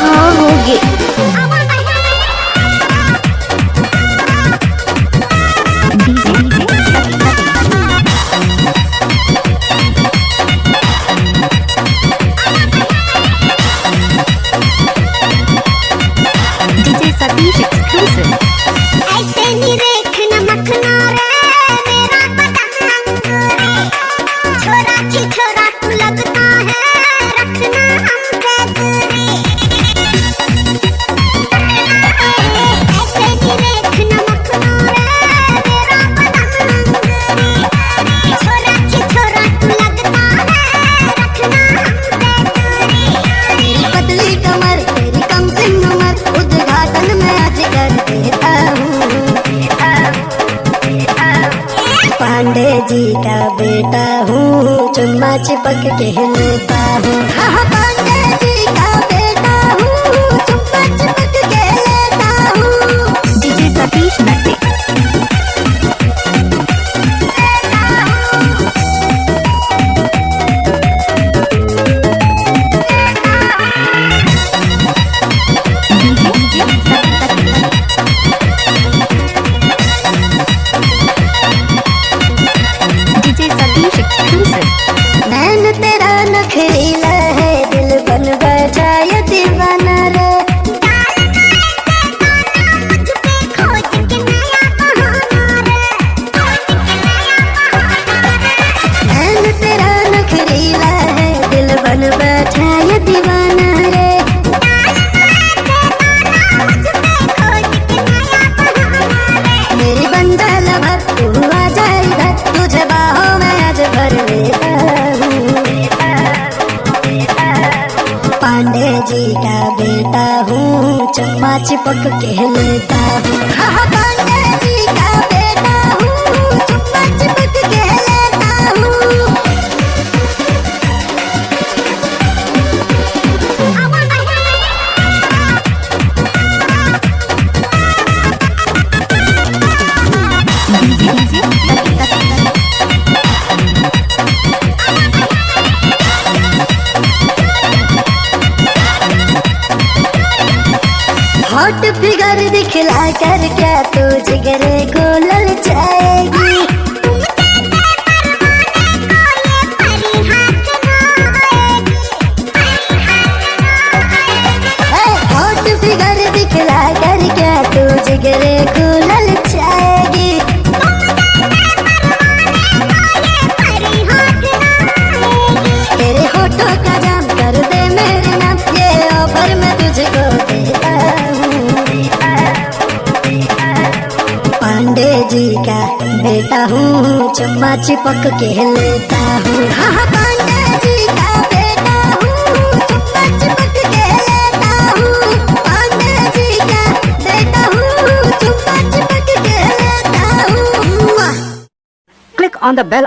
हाँ होगी। DJ Satish exclusive. ऐसे नहीं देखना मखना रे मेरा बदन अंगूरी, छोरा छी छोरा तू लगता है रखना हमसे दूरी। ऐसे नहीं देखना मखना रे मेरा बदन अंगूरी, छोरा छी छोरा तू लगता है रखना हमसे दूरी। तेरी पतली कमर तेरी कम सिंह उम्र उद्घाटन में आज कर देता हूँ। पांडे जी का बेटा हूँ, चुम्मा चिपक के लेता हूँ। हाँ पांडे जी का बेटा हूँ, चुम्मा चिपक के लेता हूँ। DJ Satish Natte. DJ Satish exclusive. नैन तेरा नखरीला है, दिल बन बैठा ये दीवाना रे। नैन तेरा नखरीला है, दिल बन बैठा ये दीवाना रे। मेरी बंदा लभर तू आ जा इधर, तुझे बाहों में आज भर लेता हूँ। पांडे जी का बेटा हूँ, चम्मा चिपक के लेता हूँ। हाँ पांडे जी का बेटा हूँ, चम्मा चिपक के लेता हूँ। हॉट फिगर दिखला कर क्या तू जिगरे को ललचाएगी। हॉट फिगर दिखला कर क्या तू जिगरे को ललचाएगी। तेरे होठों का जाम कर दे मेरे नाम, ये ऑफर मैं तुझको देता हूँ। पांडे जी का बेटा हूँ, चम्मा चिपक के लेता हूँ। हाँ पांडे जी का बेटा हूँ, चम्मा चिपक के लेता हूँ। पांडे जी का बेटा हूँ, चम्मा चिपक के लेता हूँ। Click on the bell